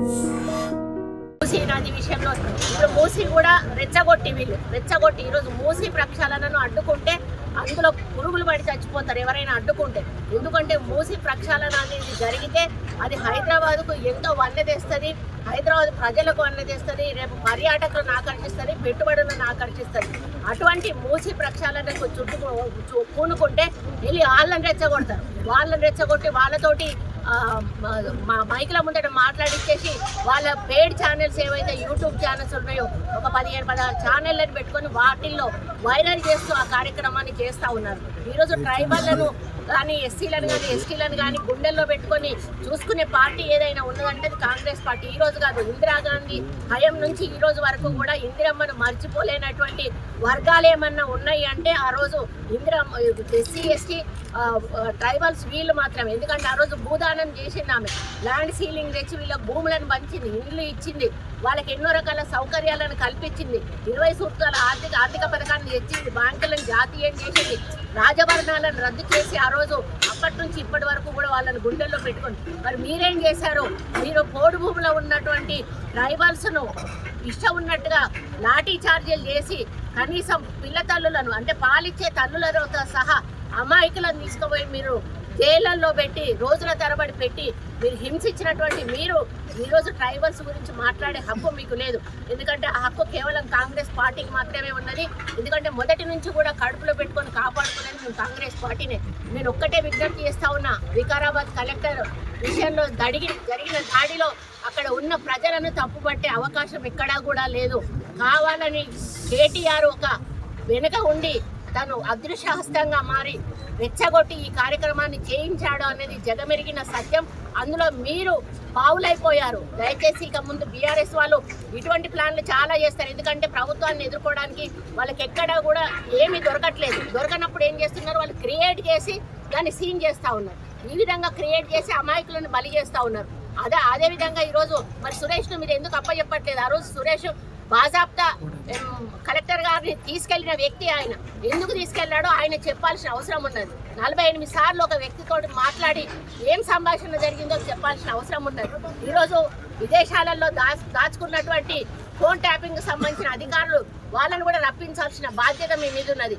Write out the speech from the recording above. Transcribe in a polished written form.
మూసీ నది విషయంలో ఇప్పుడు మూసీ కూడా రెచ్చగొట్టి ఈరోజు మూసీ ప్రక్షాళనను అడ్డుకుంటే అందులో పురుగులు పడి చచ్చిపోతారు ఎవరైనా అడ్డుకుంటే. ఎందుకంటే మూసీ ప్రక్షాళన అనేది జరిగితే అది హైదరాబాద్కు ఎంతో వన్నె తెస్తుంది, హైదరాబాద్ ప్రజలకు వన్నె తెస్తుంది, రేపు పర్యాటకులను ఆకర్షిస్తుంది, పెట్టుబడులను ఆకర్షిస్తుంది. అటువంటి మూసీ ప్రక్షాళనకు పూనుకుంటే వెళ్ళి వాళ్ళని రెచ్చగొట్టి వాళ్ళతోటి మా మైకుల ముందట మాట్లాడిచ్చేసి వాళ్ళ పెయిడ్ ఛానల్స్ ఏవైతే యూట్యూబ్ ఛానల్స్ ఉన్నాయో ఒక 15-16 ఛానళ్ళని పెట్టుకొని వాటిల్లో వైరల్ చేస్తూ ఆ కార్యక్రమాన్ని చేస్తూ ఉన్నారు. ఈరోజు ట్రైబల్లను కానీ ఎస్సీలను కానీ ఎస్టీలను కానీ గుండెల్లో పెట్టుకొని చూసుకునే పార్టీ ఏదైనా ఉన్నదంటే అది కాంగ్రెస్ పార్టీ. ఈరోజు కాదు, ఇందిరాగాంధీ హయం నుంచి ఈ రోజు వరకు కూడా ఇందిరమ్మను మర్చిపోలేనటువంటి వర్గాలు ఏమన్నా ఉన్నాయి అంటే ఆ రోజు ఇందిరమ్మ ఎస్సీ ఎస్టీ ట్రైబల్స్ వీళ్ళు మాత్రమే. ఎందుకంటే ఆ రోజు భూదానం చేసింది ఆమె, ల్యాండ్ సీలింగ్ తెచ్చి వీళ్ళకి భూములను పంచింది, ఇల్లు ఇచ్చింది, వాళ్ళకి ఎన్నో రకాల సౌకర్యాలను కల్పించింది, 20 సూత్రాల ఆర్థిక పథకాన్ని తెచ్చింది, బ్యాంకులను జాతీయం చేసింది, రాజభరణాలను రద్దు చేసి ఆ రోజు అప్పటి నుంచి ఇప్పటి వరకు కూడా వాళ్ళని గుండెల్లో పెట్టుకొని మరి మీరేం చేశారు? మీరు పోడు భూమిలో ఉన్నటువంటి ట్రైబల్స్ను ఇష్టం ఉన్నట్టుగా లాఠీ చార్జీలు చేసి కనీసం పిల్ల తల్లులను అంటే పాలిచ్చే తల్లులతో సహా అమాయకులను తీసుకుపోయి మీరు జైళ్ళల్లో పెట్టి రోజుల తరబడి పెట్టి మీరు హింసించినటువంటి మీరు ఈరోజు ట్రైబల్స్ గురించి మాట్లాడే హక్కు మీకు లేదు. ఎందుకంటే ఆ హక్కు కేవలం కాంగ్రెస్ పార్టీకి మాత్రమే ఉన్నది. ఎందుకంటే మొదటి నుంచి కూడా కడుపులో పెట్టుకొని కాపాడుకునేది మేము కాంగ్రెస్ పార్టీనే. నేను ఒక్కటే విజ్ఞప్తి చేస్తా ఉన్నా, వికారాబాద్ కలెక్టర్ విషయంలో జరిగిన దాడిలో అక్కడ ఉన్న ప్రజలను తప్పుపట్టే అవకాశం ఎక్కడా కూడా లేదు. కావాలని కేటీఆర్ ఒక వెనుక ఉండి తను అదృశ్యహస్తంగా మారి రెచ్చగొట్టి ఈ కార్యక్రమాన్ని చేయించాడు అనేది జగమెరిగిన సత్యం. అందులో మీరు పావులైపోయారు. దయచేసి ఇక ముందు బీఆర్ఎస్ వాళ్ళు ఇటువంటి ప్లాన్లు చాలా చేస్తారు. ఎందుకంటే ప్రభుత్వాన్ని ఎదుర్కోవడానికి వాళ్ళకి ఎక్కడా కూడా ఏమీ దొరకనప్పుడు ఏం చేస్తున్నారు, వాళ్ళు క్రియేట్ చేసి దాన్ని సీన్ చేస్తూ ఉన్నారు. ఈ విధంగా క్రియేట్ చేసి అమాయకులను బలి చేస్తూ ఉన్నారు. అదే విధంగా ఈరోజు మరి సురేష్ను మీరు ఎందుకు అప్పచెప్పట్లేదు? ఆ రోజు సురేష్ బాజాప్తా కలెక్టర్ గారిని తీసుకెళ్లిన వ్యక్తి, ఆయన ఎందుకు తీసుకెళ్లాడో ఆయన చెప్పాల్సిన అవసరం ఉన్నది. 48 సార్లు ఒక వ్యక్తితో మాట్లాడి ఏం సంభాషణ జరిగిందో చెప్పాల్సిన అవసరం ఉన్నది. ఈరోజు విదేశాలలో దాచుకున్నటువంటి ఫోన్ ట్యాపింగ్ సంబంధించిన అధికారులు వాళ్ళని కూడా రప్పించాల్సిన బాధ్యత మీ మీద ఉన్నది.